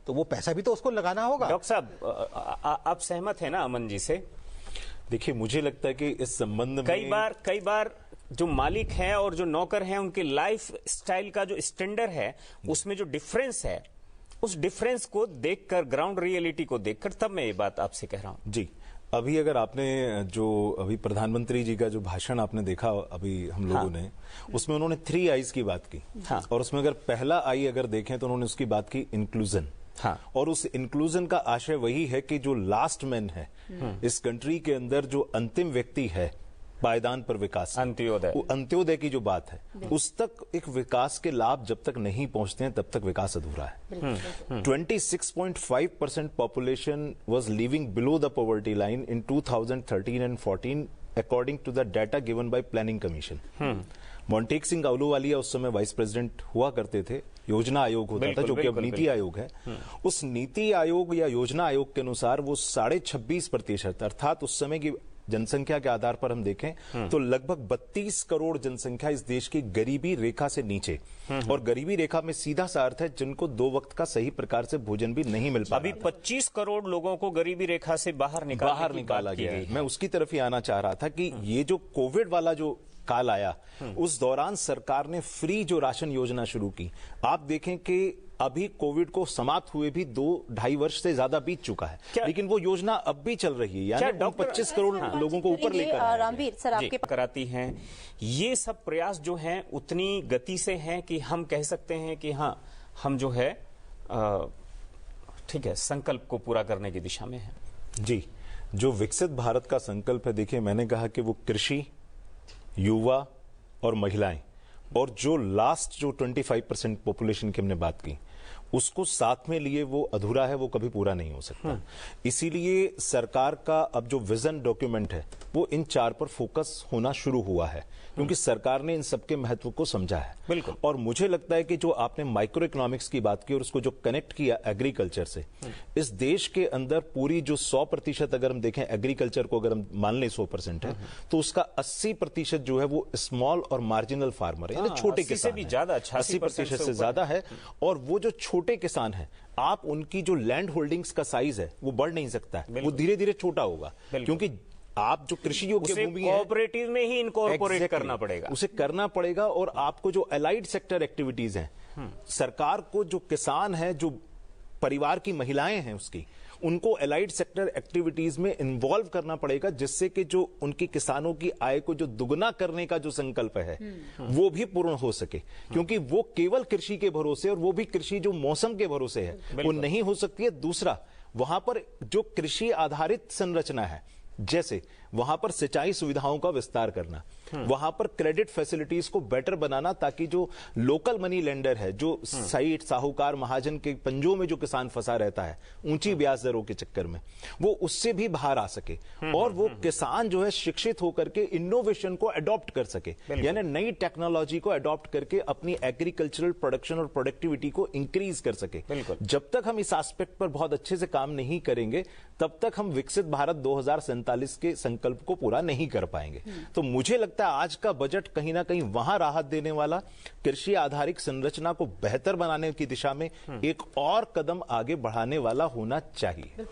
तो वो पैसा भी तो उसको लगाना होगा। डॉक्टर साहब, आप सहमत हैं ना अमन जी से? देखिए, मुझे लगता है कि इस संबंध में कई बार जो मालिक हैं और जो नौकर हैं, उनके लाइफ स्टाइल का जो स्टैंडर्ड है, उसमें जो डिफरेंस है, उस डिफरेंस को देखकर, ग्राउंड रियलिटी को देखकर, तब मैं ये बात आपसे कह रहा हूं। जी, अभी अगर आपने जो अभी प्रधानमंत्री जी का जो भाषण आपने देखा अभी हम लोगों ने, उसमें उन्होंने 3 आईज की बात की। और उसमें अगर पहला आई अगर देखें तो उन्होंने उसकी बात की इंक्लूजन। और उस इंक्लूजन का आशय वही है कि जो लास्ट मैन है इस कंट्री के अंदर, जो अंतिम व्यक्ति है पायदान पर विकास, अंत्योदय की जो बात है, उस तक एक विकास के लाभ जब तक नहीं पहुंचते हैं तब तक विकास अधूरा है। 26.5% population was living below the poverty line in 2013 and 14 according to the data given by planning commission. Montek Singh Ahluwalia उस समय वाइस प्रेसिडेंट हुआ करते थे, योजना आयोग होता था, जो कि अब नीति आयोग है। उस नीति आयोग या योजना आयोग के अनुसार वो 26.5%, अर्थात उस समय की जनसंख्या के आधार पर हम देखें तो लगभग 32 करोड़ जनसंख्या इस देश की गरीबी रेखा से नीचे। और गरीबी रेखा में सीधा सा अर्थ है जिनको 2 वक्त का सही प्रकार से भोजन भी नहीं मिल पा रहा। अभी 25 करोड़ लोगों को गरीबी रेखा से बाहर निकाला गया है। मैं उसकी तरफ ही आना चाह रहा था कि ये जो कोविड वाला जो काल आया, उस दौरान सरकार ने फ्री जो राशन योजना शुरू की। आप देखें कि अभी कोविड को समाप्त हुए भी 2-2.5 वर्ष से ज्यादा बीत चुका है, लेकिन वो योजना अब भी चल रही है, यानी 25 करोड़ लोगों को ऊपर लेकर रामवीर सर आपके कराती हैं। ये सब प्रयास जो हैं उतनी गति से हैं कि हम कह सकते हैं कि हाँ, हम जो है ठीक है, संकल्प को पूरा करने की दिशा में है। जी, जो विकसित भारत का संकल्प है, देखिए मैंने कहा कि वो कृषि, युवा और महिलाएं, और जो लास्ट जो 25% पॉपुलेशन की हमने बात की, उसको साथ में लिए वो अधूरा है, वो कभी पूरा नहीं हो सकता। इसीलिए सरकार का अब जो विजन डॉक्यूमेंट है वो इन 4 पर फोकस होना शुरू हुआ है, क्योंकि सरकार ने इन सबके महत्व को समझा है। बिल्कुल। और मुझे लगता है कि जो आपने माइक्रो इकोनॉमिक्स की बात की और उसको जो कनेक्ट किया एग्रीकल्चर से, इस देश के अंदर पूरी जो 100% अगर हम देखें एग्रीकल्चर को, अगर हम मान लें 100% है, तो उसका 80% जो है वो स्मॉल और मार्जिनल फार्मर है, यानी छोटे किसान से भी ज्यादा, 80% से ज्यादा है। और वो जो छोटे किसान है, आप उनकी जो लैंड होल्डिंग्स का साइज है वो बढ़ नहीं सकता है, वो धीरे धीरे छोटा होगा, क्योंकि आप जो कृषि योग्य भूमि है, कोऑपरेटिव में ही इनकॉर्पोरेट करना पड़ेगा, उसे करना पड़ेगा। और आपको जो अलाइड सेक्टर एक्टिविटीज हैं, सरकार को जो किसान है, जो परिवार की महिलाएं हैं उसकी, उनको अलाइड सेक्टर एक्टिविटीज में इन्वॉल्व करना पड़ेगा, जिससे कि जो उनकी किसानों की आय को जो दुगना करने का जो संकल्प है वो भी पूर्ण हो सके। क्योंकि वो केवल कृषि के भरोसे, और वो भी कृषि जो मौसम के भरोसे है, वो नहीं हो सकती है। दूसरा, वहां पर जो कृषि आधारित संरचना है, जैसे वहां पर सिंचाई सुविधाओं का विस्तार करना, वहां पर क्रेडिट फैसिलिटीज को बेटर बनाना, ताकि जो लोकल मनी लेंडर है, जो साइट साहूकार महाजन के पंजों में जो किसान फंसा रहता है ऊंची ब्याज दरों के चक्कर में, वो उससे भी बाहर आ सके। और वो किसान जो है शिक्षित होकर के इनोवेशन को अडॉप्ट कर सके, यानी नई टेक्नोलॉजी को अडॉप्ट करके अपनी एग्रीकल्चरल प्रोडक्शन और प्रोडक्टिविटी को इंक्रीज कर सके। जब तक हम इस एस्पेक्ट पर बहुत अच्छे से काम नहीं करेंगे, तब तक हम विकसित भारत 2047 के संकल्प को पूरा नहीं कर पाएंगे। तो मुझे लगता है आज का बजट कहीं ना कहीं वहां राहत देने वाला, कृषि आधारित संरचना को बेहतर बनाने की दिशा में एक और कदम आगे बढ़ाने वाला होना चाहिए।